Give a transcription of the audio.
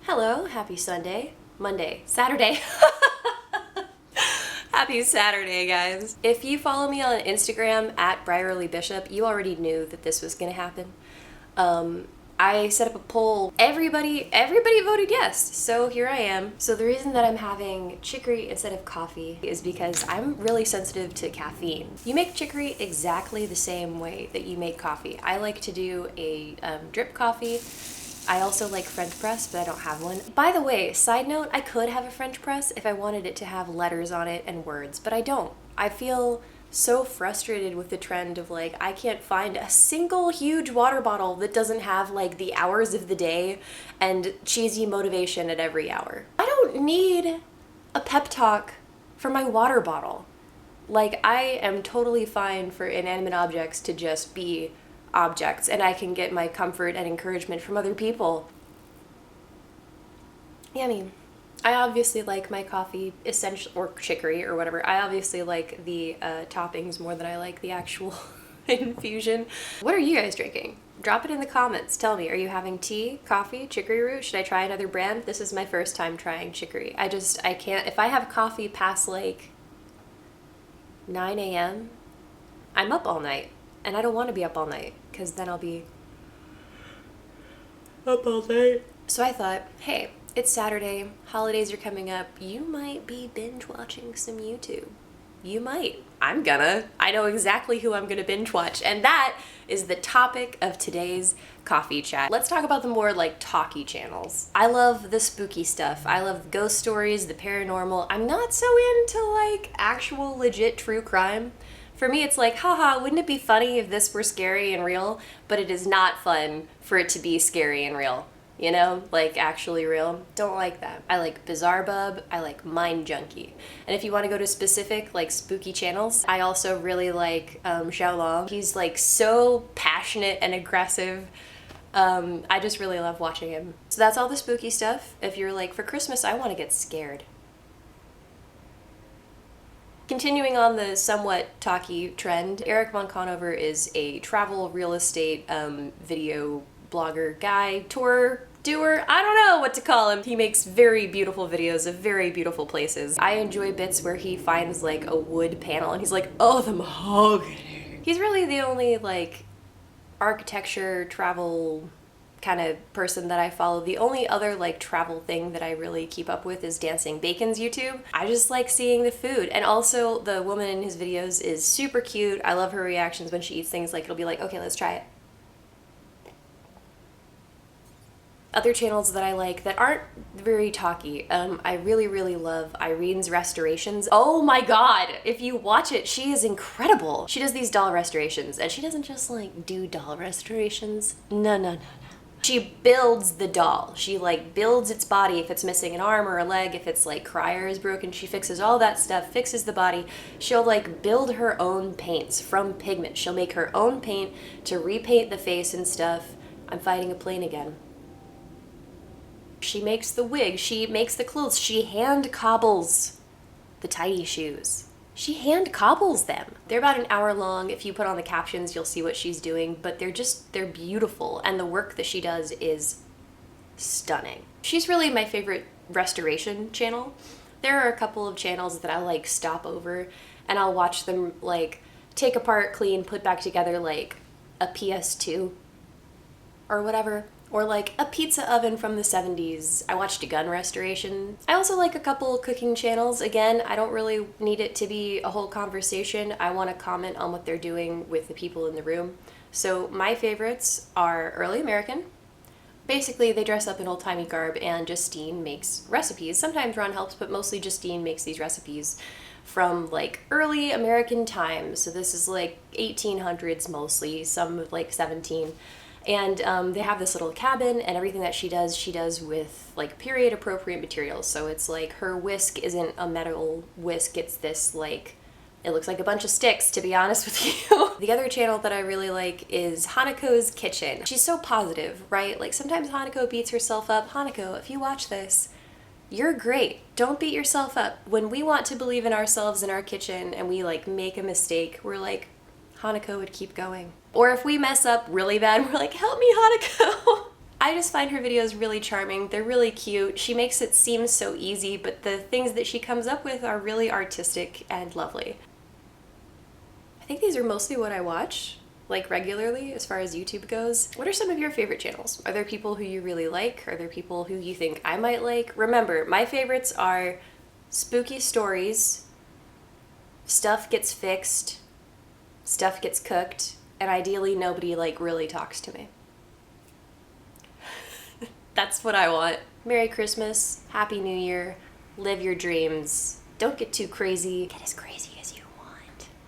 Hello, happy Sunday, Monday, Saturday. Happy Saturday, guys. If you follow me on Instagram at Bryarly Bishop, you already knew that this was gonna happen. I set up a poll. Everybody voted yes. So here I am. So the reason that I'm having chicory instead of coffee is because I'm really sensitive to caffeine. You make chicory exactly the same way that you make coffee. I like to do a drip coffee. I also like French press, but I don't have one. By the way, side note, I could have a French press if I wanted it to have letters on it and words, but I don't. I feel so frustrated with the trend of like, I can't find a single huge water bottle that doesn't have like the hours of the day and cheesy motivation at every hour. I don't need a pep talk for my water bottle. Like, I am totally fine for inanimate objects to just be objects, and I can get my comfort and encouragement from other people. Yeah, I mean, I obviously like my coffee essentially, or chicory or whatever. I obviously like the toppings more than I like the actual infusion. What are you guys drinking? Drop it in the comments. Tell me, are you having tea, coffee, chicory root? Should I try another brand? This is my first time trying chicory. I can't, if I have coffee past like 9 a.m., I'm up all night. And I don't want to be up all night, because then I'll be up all night. So I thought, hey, it's Saturday, holidays are coming up, you might be binge watching some YouTube. You might. I'm gonna. I know exactly who I'm gonna binge watch, and that is the topic of today's coffee chat. Let's talk about the more like talky channels. I love the spooky stuff. I love ghost stories, the paranormal. I'm not so into like actual legit true crime. For me, it's like, haha, wouldn't it be funny if this were scary and real? But it is not fun for it to be scary and real. You know, like actually real. Don't like that. I like Bizarre Bub. I like Mind Junkie. And if you want to go to specific like spooky channels, I also really like Xiaolong. He's like so passionate and aggressive. I just really love watching him. So that's all the spooky stuff. If you're like, for Christmas, I want to get scared. Continuing on the somewhat talky trend, Eric Von Conover is a travel real estate video blogger guy, tour doer, I don't know what to call him. He makes very beautiful videos of very beautiful places. I enjoy bits where he finds like a wood panel and he's like, oh, the mahogany. He's really the only like architecture travel kind of person that I follow. The only other like travel thing that I really keep up with is Dancing Bacon's YouTube. I just like seeing the food, and also the woman in his videos is super cute. I love her reactions when she eats things. Like, it'll be like, okay, let's try it. Other channels that I like that aren't very talky, I really love Irene's Restorations. Oh my god, if you watch it, she is incredible. She does these doll restorations, and she doesn't just like do doll restorations. No. She builds the doll. She like builds its body if it's missing an arm or a leg, if it's like crier is broken, she fixes all that stuff, fixes the body. She'll like build her own paints from pigment. She'll make her own paint to repaint the face and stuff. I'm fighting a plane again. She makes the wig, she makes the clothes, she hand cobbles the tiny shoes. She hand cobbles them. They're about an hour long. If you put on the captions, you'll see what she's doing, but they're beautiful, and the work that she does is stunning. She's really my favorite restoration channel. There are a couple of channels that I like stop over, and I'll watch them like take apart, clean, put back together like a PS2 or whatever. Or like a pizza oven from the 70s. I watched a gun restoration. I also like a couple cooking channels. Again, I don't really need it to be a whole conversation. I want to comment on what they're doing with the people in the room. So my favorites are Early American. Basically, they dress up in old-timey garb and Justine makes recipes. Sometimes Ron helps, but mostly Justine makes these recipes from like early American times. So this is like 1800s mostly, some like 17. And they have this little cabin, and everything that she does with like period appropriate materials. So it's like her whisk isn't a metal whisk, it's this like, it looks like a bunch of sticks, to be honest with you. The other channel that I really like is Hanako's Kitchen. She's so positive, right? Like sometimes Hanako beats herself up. Hanako, if you watch this, you're great. Don't beat yourself up. When we want to believe in ourselves in our kitchen and we like make a mistake, we're like, Hanako would keep going. Or if we mess up really bad, we're like, help me, Hanako. I just find her videos really charming. They're really cute. She makes it seem so easy, but the things that she comes up with are really artistic and lovely. I think these are mostly what I watch, like regularly, as far as YouTube goes. What are some of your favorite channels? Are there people who you really like? Are there people who you think I might like? Remember, my favorites are spooky stories, stuff gets fixed, stuff gets cooked, and ideally nobody like really talks to me. That's what I want. Merry Christmas, Happy New Year, live your dreams. Don't get too crazy. Get as crazy